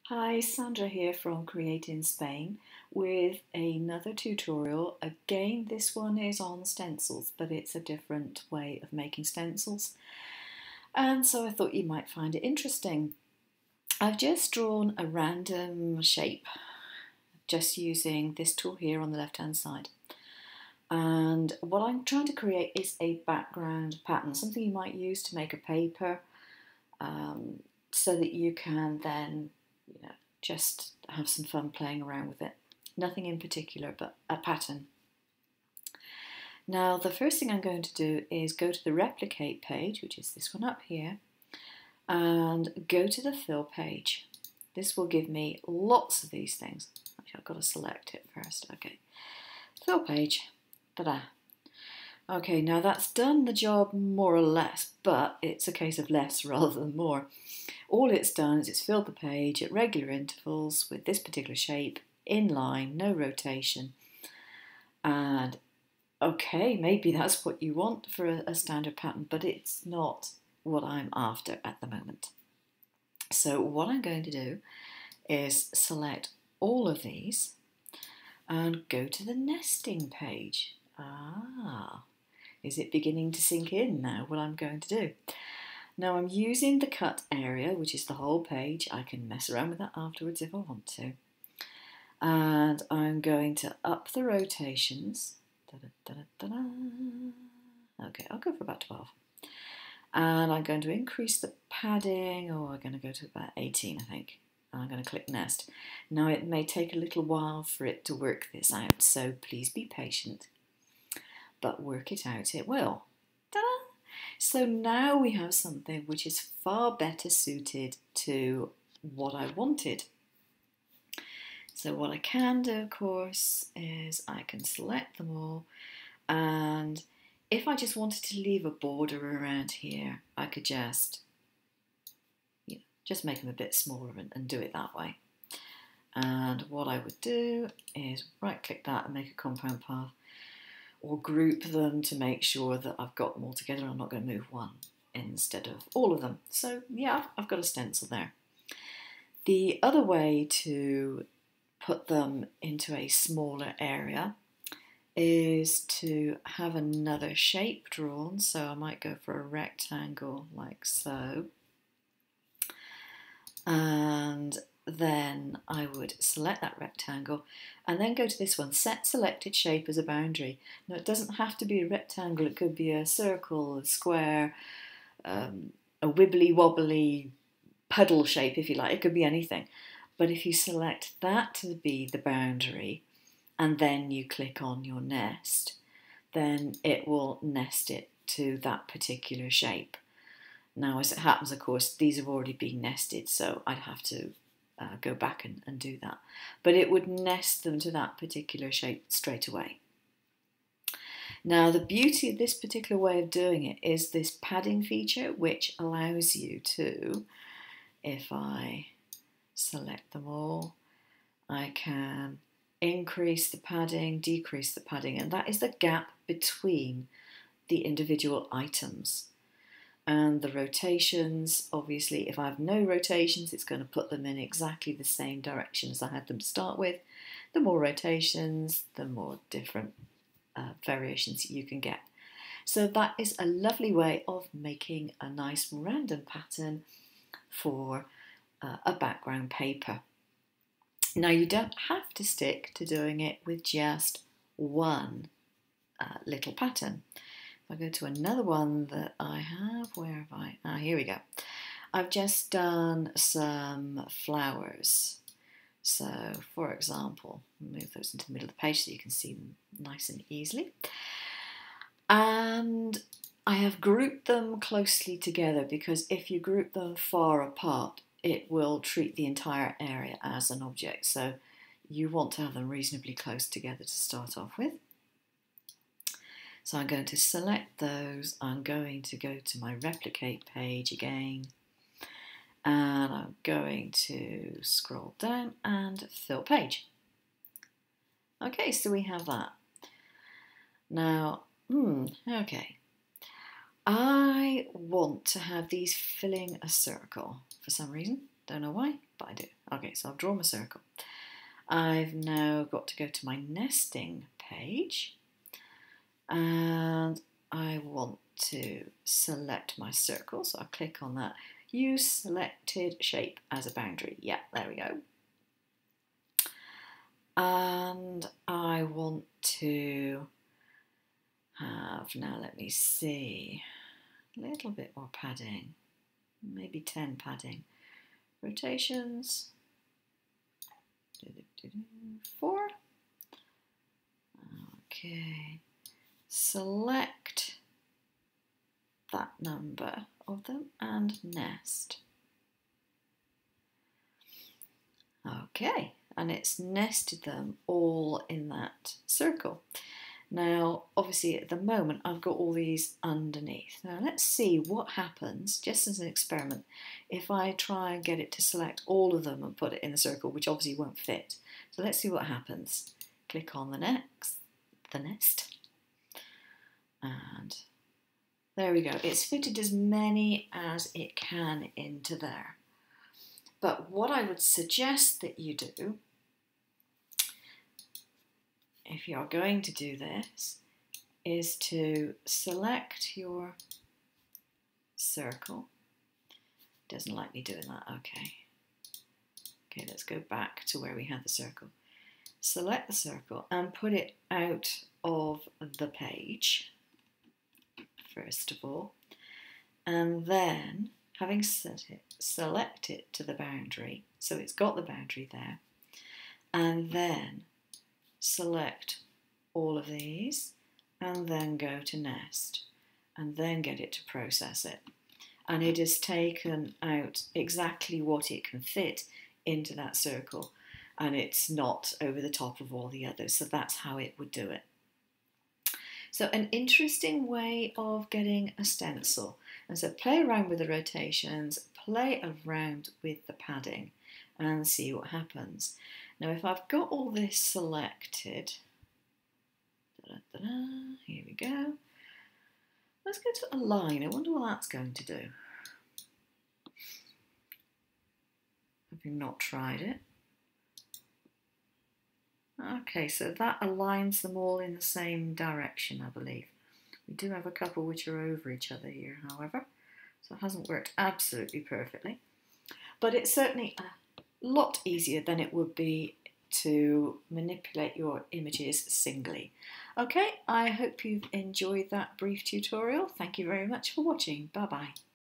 Hi, Sandra here from Create in Spain with another tutorial. Again, this one is on stencils, but it's a different way of making stencils. And so I thought you might find it interesting. I've just drawn a random shape, just using this tool here on the left-hand side. And what I'm trying to create is a background pattern, something you might use to make a paper, so that you can then, just have some fun playing around with it. Nothing in particular, but a pattern. Now, the first thing I'm going to do is go to the replicate page, which is this one up here, and go to the fill page. This will give me lots of these things. Actually, I've got to select it first. Okay, fill page. Ta-da. Okay, now that's done the job more or less, but it's a case of less rather than more. All it's done is it's filled the page at regular intervals with this particular shape, in line, no rotation. And okay, maybe that's what you want for a standard pattern, but it's not what I'm after at the moment. So what I'm going to do is select all of these and go to the nesting page. Is it beginning to sink in now what I'm going to do? Now I'm using the cut area, which is the whole page. I can mess around with that afterwards if I want to. And I'm going to up the rotations. Okay, I'll go for about 12. And I'm going to increase the padding. Oh, I'm going to go to about 18, I think. And I'm going to click Nest. Now it may take a little while for it to work this out, so please be patient. But work it out, it will. Ta-da! So now we have something which is far better suited to what I wanted. So what I can do, of course, is I can select them all, and if I just wanted to leave a border around here, I could just make them a bit smaller and do it that way. And what I would do is right click that and make a compound path, or group them to make sure that I've got them all together. I'm not going to move one instead of all of them. So yeah, I've got a stencil there. The other way to put them into a smaller area is to have another shape drawn. So I might go for a rectangle like so. And then I would select that rectangle and then go to this one, set selected shape as a boundary. Now it doesn't have to be a rectangle, it could be a circle, a square, a wibbly wobbly puddle shape if you like, it could be anything. But if you select that to be the boundary and then you click on your nest, then it will nest it to that particular shape. Now as it happens, of course, these have already been nested, so I'd have to go back and do that. But it would nest them to that particular shape straight away. Now the beauty of this particular way of doing it is this padding feature, which allows you to, if I select them all, I can increase the padding, decrease the padding, and that is the gap between the individual items. And the rotations, obviously, if I have no rotations, it's going to put them in exactly the same direction as I had them to start with. The more rotations, the more different variations you can get. So that is a lovely way of making a nice random pattern for a background paper. Now you don't have to stick to doing it with just one little pattern. If I go to another one that I have, where have I? Here we go. I've just done some flowers. So, for example, move those into the middle of the page so you can see them nice and easily. And I have grouped them closely together because if you group them far apart, it will treat the entire area as an object. So you want to have them reasonably close together to start off with. So I'm going to select those, I'm going to go to my replicate page again, and I'm going to scroll down and fill page. Okay, so we have that. Now, okay. I want to have these filling a circle for some reason. Don't know why, but I do. Okay, so I've drawn my circle. I've now got to go to my nesting page, and I want to select my circle, so I'll click on that. Use selected shape as a boundary. Yeah, there we go. And I want to have, now let me see, a little bit more padding, maybe 10 padding. Rotations, 4. Okay, select that number of them and nest. Okay, and it's nested them all in that circle. Now, obviously at the moment I've got all these underneath. Now let's see what happens, just as an experiment, if I try and get it to select all of them and put it in the circle, which obviously won't fit. So let's see what happens. Click on the nest, and there we go. It's fitted as many as it can into there. But what I would suggest that you do, if you're going to do this, is to select your circle. Doesn't like me doing that, okay. Okay, let's go back to where we had the circle. Select the circle and put it out of the page, first of all, and then, having set it, select it to the boundary, so it's got the boundary there, and then select all of these, and then go to nest, and then get it to process it. And it has taken out exactly what it can fit into that circle, and it's not over the top of all the others, so that's how it would do it. So an interesting way of getting a stencil. And so play around with the rotations, play around with the padding, and see what happens. Now if I've got all this selected, here we go. Let's go to align. I wonder what that's going to do. Having not tried it. Okay, so that aligns them all in the same direction, I believe. We do have a couple which are over each other here, however, so it hasn't worked absolutely perfectly. But it's certainly a lot easier than it would be to manipulate your images singly. Okay, I hope you've enjoyed that brief tutorial. Thank you very much for watching. Bye-bye.